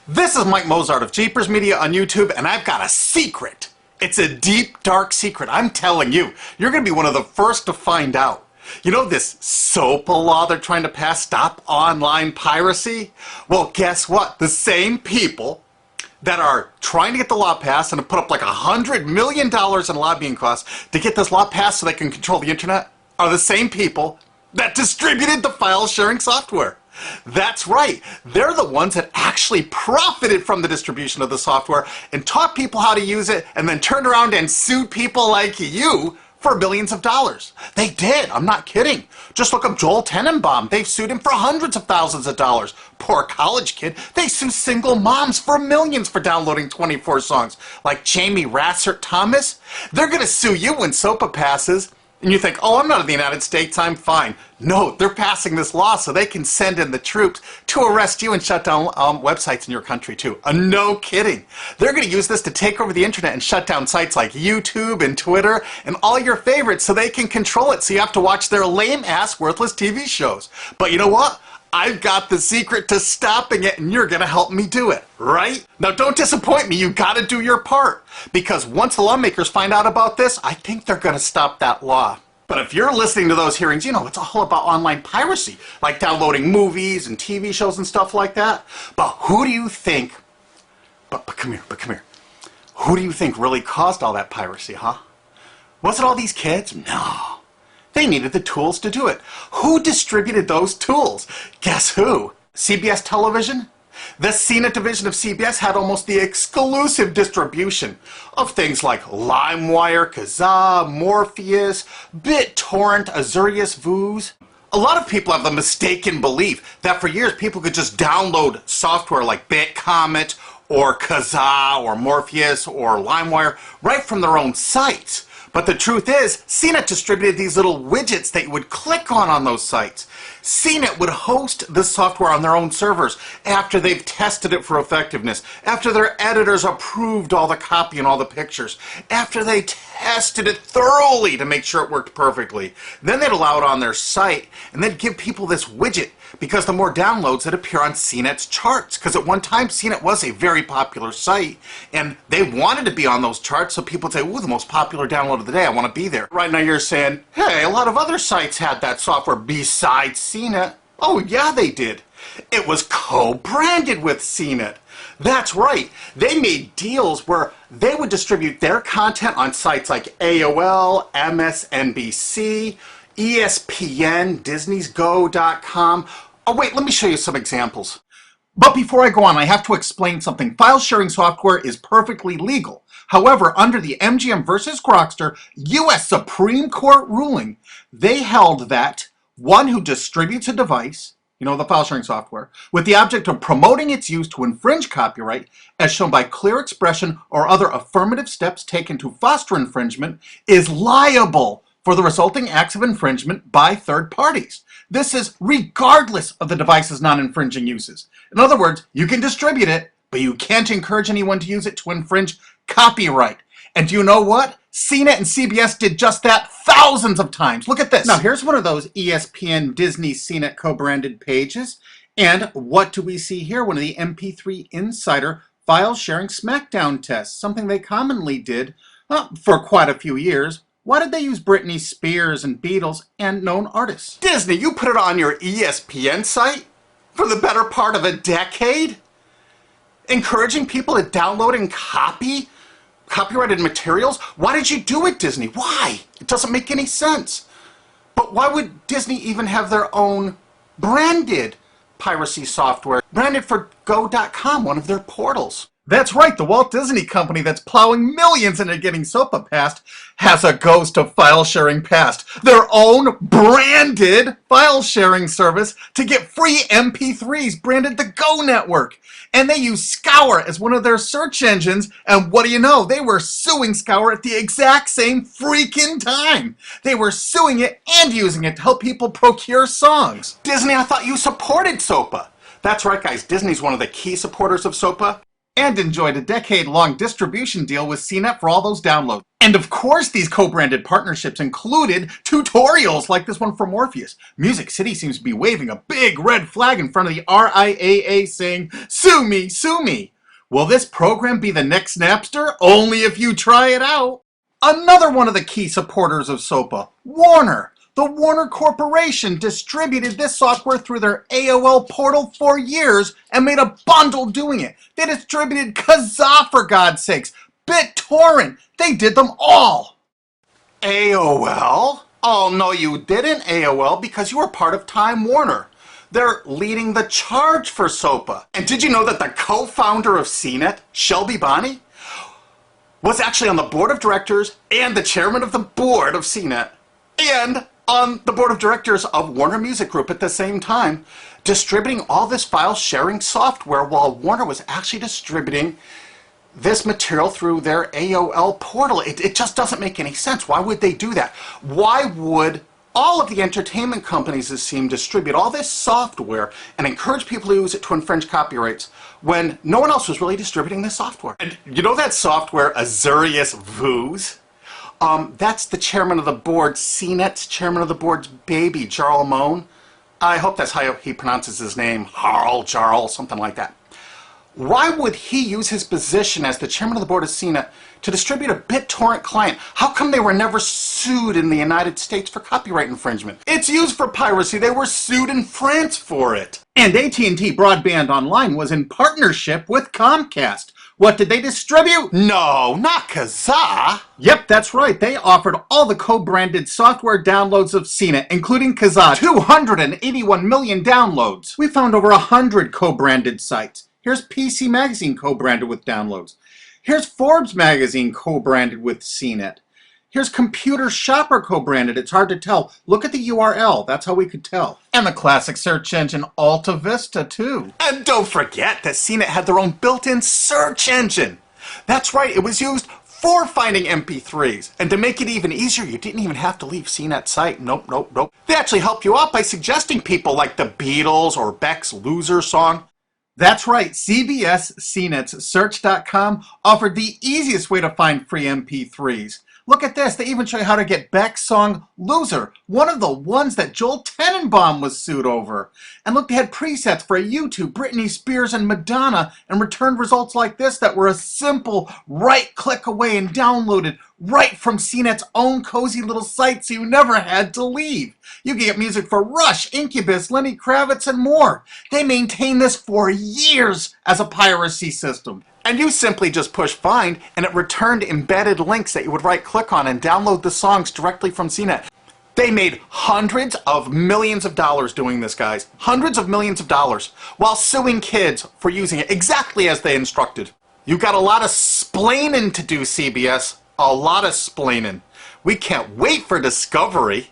This is Mike Mozart of Jeepers Media on YouTube, and I've got a secret. It's a deep, dark secret. I'm telling you, you're going to be one of the first to find out. You know this SOPA law they're trying to pass, Stop Online Piracy? Well, guess what? The same people that are trying to get the law passed and have put up like $100 million in lobbying costs to get this law passed so they can control the internet are the same people that distributed the file sharing software. That's right. They're the ones that actually profited from the distribution of the software and taught people how to use it and then turned around and sued people like you for billions of dollars. They did. I'm not kidding. Just look up Joel Tenenbaum. They've sued him for hundreds of thousands of dollars. Poor college kid. They sue single moms for millions for downloading 24 songs. Like Jamie Rassert Thomas. They're going to sue you when SOPA passes. And you think, oh, I'm not in the United States, I'm fine. No, they're passing this law so they can send in the troops to arrest you and shut down websites in your country too. No kidding. They're going to use this to take over the internet and shut down sites like YouTube and Twitter and all your favorites so they can control it so you have to watch their lame-ass, worthless TV shows. But you know what? I've got the secret to stopping it, and you're going to help me do it, right? Now, don't disappoint me. You've got to do your part. Because once the lawmakers find out about this, I think they're going to stop that law. But if you're listening to those hearings, you know, it's all about online piracy, like downloading movies and TV shows and stuff like that. But who do you think, but come here. Who do you think really caused all that piracy, huh? Was it all these kids? No. They needed the tools to do it. Who distributed those tools? Guess who? CBS Television? The CNET division of CBS had almost the exclusive distribution of things like LimeWire, Kazaa, Morpheus, BitTorrent, Azurius, Vooz. A lot of people have the mistaken belief that for years people could just download software like BitComet or Kazaa or Morpheus or LimeWire right from their own sites. But the truth is, CNET distributed these little widgets that you would click on those sites. CNET would host the software on their own servers after they've tested it for effectiveness, after their editors approved all the copy and all the pictures, after they tested it thoroughly to make sure it worked perfectly. Then they'd allow it on their site, and they'd give people this widget because the more downloads that appear on CNET's charts. Because at one time, CNET was a very popular site, and they wanted to be on those charts, so people would say, ooh, the most popular download of the day, I want to be there. Right now you're saying, hey, a lot of other sites had that software besides CNET. Oh, yeah, they did. It was co-branded with CNET. That's right. They made deals where they would distribute their content on sites like AOL, MSNBC, ESPN, Disney'sGo.com. Oh, wait, let me show you some examples. But before I go on, I have to explain something. File sharing software is perfectly legal. However, under the MGM versus Grokster U.S. Supreme Court ruling, they held that one who distributes a device, you know, the file sharing software, with the object of promoting its use to infringe copyright, as shown by clear expression or other affirmative steps taken to foster infringement, is liable for the resulting acts of infringement by third parties. This is regardless of the device's non-infringing uses. In other words, you can distribute it, but you can't encourage anyone to use it to infringe copyright. And do you know what? CNET and CBS did just that thousands of times. Look at this. Now, here's one of those ESPN, Disney, CNET co-branded pages. And what do we see here? One of the MP3 Insider file sharing SmackDown tests, something they commonly did for quite a few years. Why did they use Britney Spears and Beatles and known artists? Disney, you put it on your ESPN site for the better part of a decade? Encouraging people to download and copy copyrighted materials? Why did you do it, Disney? Why? It doesn't make any sense. But why would Disney even have their own branded piracy software, branded for Go.com, one of their portals? That's right, the Walt Disney Company that's plowing millions into getting SOPA passed has a ghost of file sharing past. Their own branded file sharing service to get free MP3s branded the Go Network. And they use Scour as one of their search engines, and what do you know? They were suing Scour at the exact same freaking time. They were suing it and using it to help people procure songs. Disney, I thought you supported SOPA. That's right, guys, Disney's one of the key supporters of SOPA. and enjoyed a decade-long distribution deal with CNET for all those downloads. And of course, these co-branded partnerships included tutorials like this one for Morpheus. Music City seems to be waving a big red flag in front of the RIAA saying, "Sue me, sue me." Will this program be the next Napster? Only if you try it out. Another one of the key supporters of SOPA, Warner. The Warner Corporation distributed this software through their AOL portal for years and made a bundle doing it. They distributed Kazaa, for God's sakes, BitTorrent. They did them all. AOL? Oh, no, you didn't, AOL, because you were part of Time Warner. They're leading the charge for SOPA. And did you know that the co-founder of CNET, Shelby Bonney, was actually on the board of directors and the chairman of the board of CNET and on the board of directors of Warner Music Group at the same time, distributing all this file sharing software while Warner was actually distributing this material through their AOL portal. It just doesn't make any sense. Why would they do that? Why would all of the entertainment companies that seem distribute all this software and encourage people to use it to infringe copyrights when no one else was really distributing this software? And you know that software, Azurius Vuz? That's the chairman of the board, CNET's chairman of the board's baby, Jarl Moan. I hope that's how he pronounces his name, Jarl, something like that. Why would he use his position as the chairman of the board of CNET to distribute a BitTorrent client? How come they were never sued in the United States for copyright infringement? It's used for piracy. They were sued in France for it. And AT&T Broadband Online was in partnership with Comcast. What did they distribute? No, not Kazaa. Yep, that's right. They offered all the co-branded software downloads of CNET, including Kazaa. 281 million downloads. We found over 100 co-branded sites. Here's PC Magazine co-branded with downloads. Here's Forbes Magazine co-branded with CNET. Here's Computer Shopper co-branded. It's hard to tell. Look at the URL. That's how we could tell. And the classic search engine Alta Vista, too. And don't forget that CNET had their own built-in search engine. That's right. It was used for finding MP3s. And to make it even easier, you didn't even have to leave CNET's site. Nope, nope, nope. They actually help you out by suggesting people like the Beatles or Beck's Loser song. That's right, CBS CNET's Search.com offered the easiest way to find free MP3s. Look at this, they even show you how to get Beck's song Loser, one of the ones that Joel Tenenbaum was sued over. And look, they had presets for YouTube, Britney Spears, and Madonna, and returned results like this that were a simple right click away and downloaded right from CNET's own cozy little site, so you never had to leave. You can get music for Rush, Incubus, Lenny Kravitz, and more. They maintained this for years as a piracy system. And you simply just push find, and it returned embedded links that you would right-click on and download the songs directly from CNET. They made hundreds of millions of dollars doing this, guys. Hundreds of millions of dollars, while suing kids for using it exactly as they instructed. You got a lot of splaining to do, CBS. A lot of splaining. We can't wait for discovery.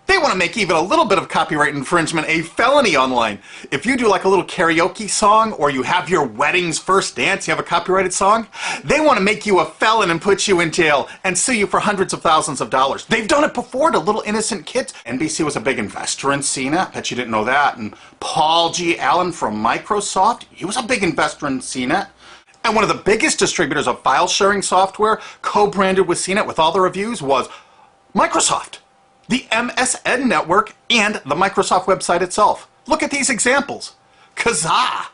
They want to make even a little bit of copyright infringement a felony online. If you do like a little karaoke song, or you have your wedding's first dance, you have a copyrighted song, they want to make you a felon and put you in jail and sue you for hundreds of thousands of dollars. They've done it before to little innocent kids. NBC was a big investor in CNET. Bet you didn't know that. And Paul G. Allen from Microsoft, he was a big investor in CNET. And one of the biggest distributors of file sharing software co-branded with CNET with all the reviews was Microsoft, the MSN network, and the Microsoft website itself. Look at these examples. Kazaa,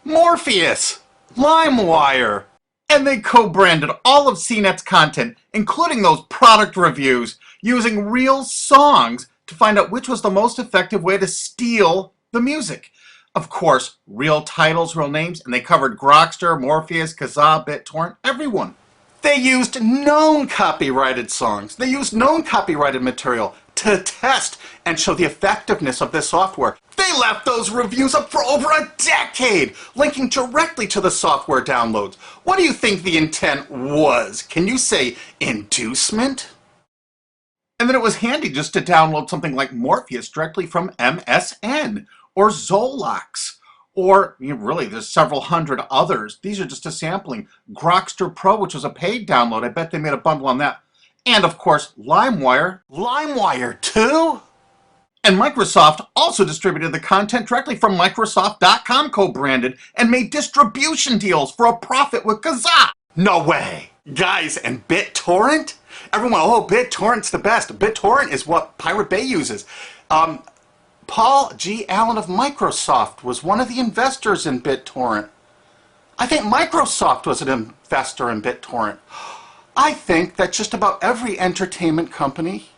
Morpheus, LimeWire. And they co-branded all of CNET's content, including those product reviews, using real songs to find out which was the most effective way to steal the music. Of course, real titles, real names, and they covered Grokster, Morpheus, Kazaa, BitTorrent, everyone. They used known copyrighted songs. They used known copyrighted material to test and show the effectiveness of this software. They left those reviews up for over a decade, linking directly to the software downloads. What do you think the intent was? Can you say inducement? And then it was handy just to download something like Morpheus directly from MSN or Zolox. Or, really, there's several hundred others. These are just a sampling. Grokster Pro, which was a paid download. I bet they made a bundle on that. And, of course, LimeWire. LimeWire, too? And Microsoft also distributed the content directly from Microsoft.com co-branded and made distribution deals for a profit with Kazaa. No way. Guys, and BitTorrent? Everyone, oh, BitTorrent's the best. BitTorrent is what Pirate Bay uses. Paul G. Allen of Microsoft was one of the investors in BitTorrent. I think Microsoft was an investor in BitTorrent. I think that just about every entertainment company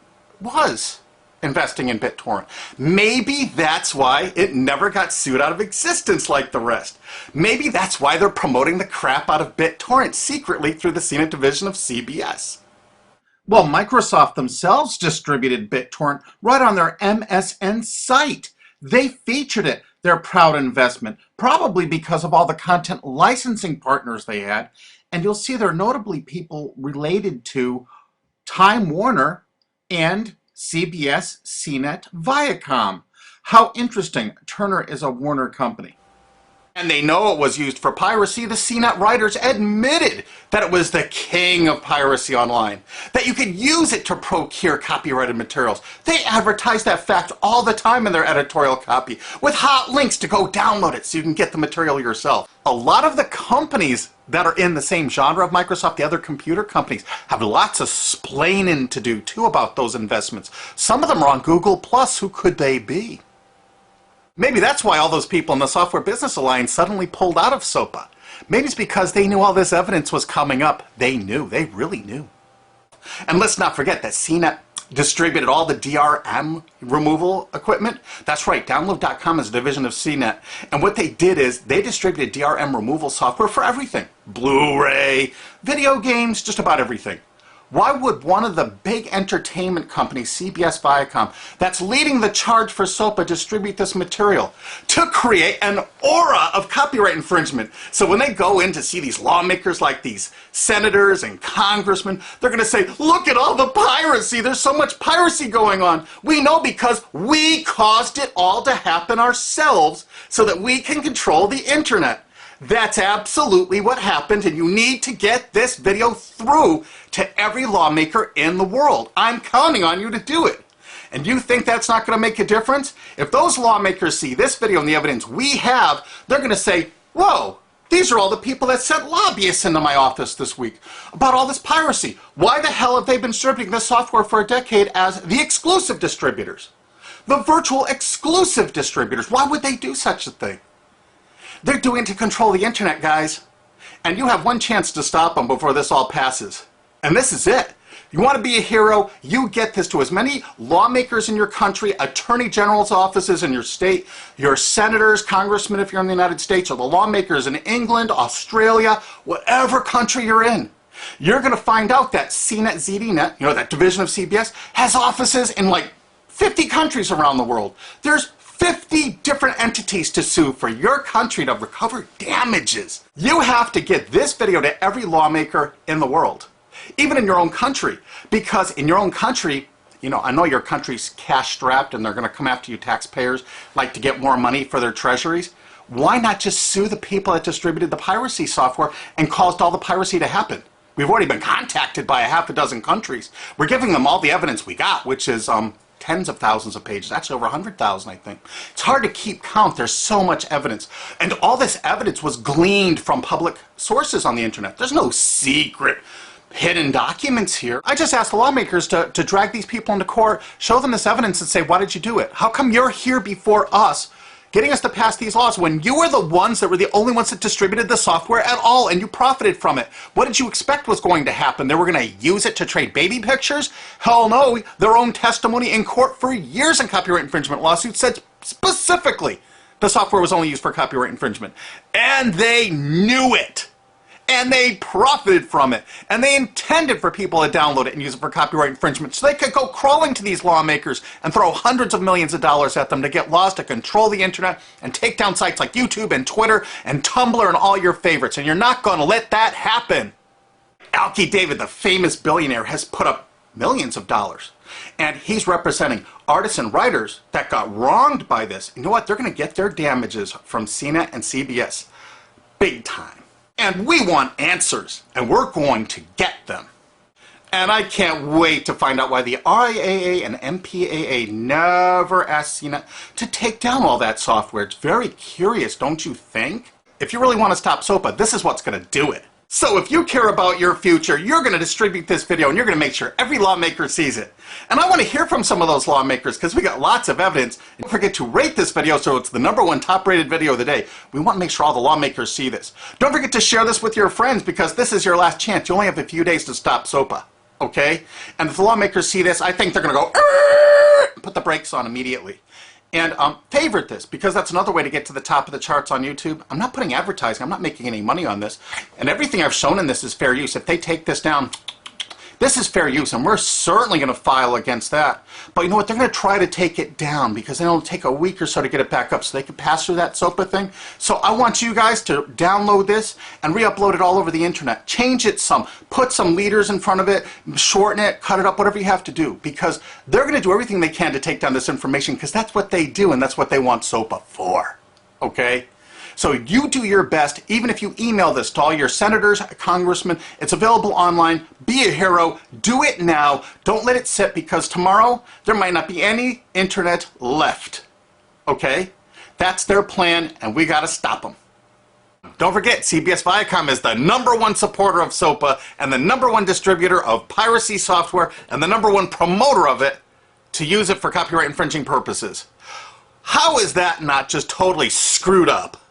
was investing in BitTorrent. Maybe that's why it never got sued out of existence like the rest. Maybe that's why they're promoting the crap out of BitTorrent secretly through the CNET division of CBS. Well, Microsoft themselves distributed BitTorrent right on their MSN site. They featured it, their proud investment, probably because of all the content licensing partners they had. And you'll see they're notably people related to Time Warner and CBS, CNET, Viacom. How interesting. Turner is a Warner company. And they know it was used for piracy. The CNET writers admitted that it was the king of piracy online, that you could use it to procure copyrighted materials. They advertise that fact all the time in their editorial copy with hot links to go download it so you can get the material yourself. A lot of the companies that are in the same genre of Microsoft, the other computer companies, have lots of splaining to do too about those investments. Some of them are on Google+. Who could they be? Maybe that's why all those people in the Software Business Alliance suddenly pulled out of SOPA. Maybe it's because they knew all this evidence was coming up. They knew. They really knew. And let's not forget that CNET distributed all the DRM removal equipment. That's right, Download.com is a division of CNET. And what they did is they distributed DRM removal software for everything. Blu-ray, video games, just about everything. Why would one of the big entertainment companies, CBS Viacom, that's leading the charge for SOPA, distribute this material? To create an aura of copyright infringement. So when they go in to see these lawmakers like these senators and congressmen, they're going to say, look at all the piracy. There's so much piracy going on. We know because we caused it all to happen ourselves so that we can control the internet. That's absolutely what happened, and you need to get this video through to every lawmaker in the world. I'm counting on you to do it. And you think that's not going to make a difference? If those lawmakers see this video and the evidence we have, they're going to say, whoa, these are all the people that sent lobbyists into my office this week about all this piracy. Why the hell have they been distributing this software for a decade as the exclusive distributors? The virtual exclusive distributors. Why would they do such a thing? They're doing it to control the internet, guys. And you have one chance to stop them before this all passes. And this is it. You want to be a hero, you get this to as many lawmakers in your country, attorney general's offices in your state, your senators, congressmen if you're in the United States, or the lawmakers in England, Australia, whatever country you're in. You're going to find out that CNET, ZDNet, that division of CBS, has offices in like 50 countries around the world. There's 50 different entities to sue for your country to recover damages. You have to get this video to every lawmaker in the world, even in your own country, because in your own country, I know your country's cash-strapped and they're going to come after you taxpayers like to get more money for their treasuries. Why not just sue the people that distributed the piracy software and caused all the piracy to happen? We've already been contacted by a half a dozen countries. We're giving them all the evidence we got, which is tens of thousands of pages, actually over 100,000, I think. It's hard to keep count. There's so much evidence. And all this evidence was gleaned from public sources on the internet. There's no secret hidden documents here. I just asked the lawmakers to drag these people into court, show them this evidence and say, why did you do it? How come you're here before us getting us to pass these laws when you were the ones that were the only ones that distributed the software at all and you profited from it? What did you expect was going to happen? They were going to use it to trade baby pictures? Hell no. Their own testimony in court for years in copyright infringement lawsuits said specifically the software was only used for copyright infringement. And they knew it. And they profited from it. And they intended for people to download it and use it for copyright infringement. So they could go crawling to these lawmakers and throw hundreds of millions of dollars at them to get laws to control the internet and take down sites like YouTube and Twitter and Tumblr and all your favorites. And you're not going to let that happen. Alki David, the famous billionaire, has put up millions of dollars. And he's representing artists and writers that got wronged by this. You know what? They're going to get their damages from CNET and CBS. Big time. And we want answers, and we're going to get them. And I can't wait to find out why the RIAA and MPAA never asked CNET to take down all that software. It's very curious, don't you think? If you really want to stop SOPA, this is what's going to do it. So if you care about your future, you're going to distribute this video and you're going to make sure every lawmaker sees it. And I want to hear from some of those lawmakers because we got lots of evidence. And don't forget to rate this video so it's the #1 top-rated video of the day. We want to make sure all the lawmakers see this. Don't forget to share this with your friends because this is your last chance. You only have a few days to stop SOPA. Okay? And if the lawmakers see this, I think they're going to go, put the brakes on immediately. And favorite this, because that's another way to get to the top of the charts on YouTube. I'm not putting advertising. I'm not making any money on this. And everything I've shown in this is fair use. If they take this down, this is fair use, and we're certainly going to file against that. But you know what? They're going to try to take it down because it'll take a week or so to get it back up so they can pass through that SOPA thing. So I want you guys to download this and re-upload it all over the internet. Change it some. Put some leaders in front of it. Shorten it. Cut it up. Whatever you have to do. Because they're going to do everything they can to take down this information because that's what they do and that's what they want SOPA for. Okay? So you do your best, even if you email this to all your senators, congressmen. It's available online. Be a hero. Do it now. Don't let it sit because tomorrow there might not be any internet left. Okay? That's their plan and we got to stop them. Don't forget, CBS Viacom is the #1 supporter of SOPA and the #1 distributor of piracy software and the #1 promoter of it to use it for copyright infringing purposes. How is that not just totally screwed up?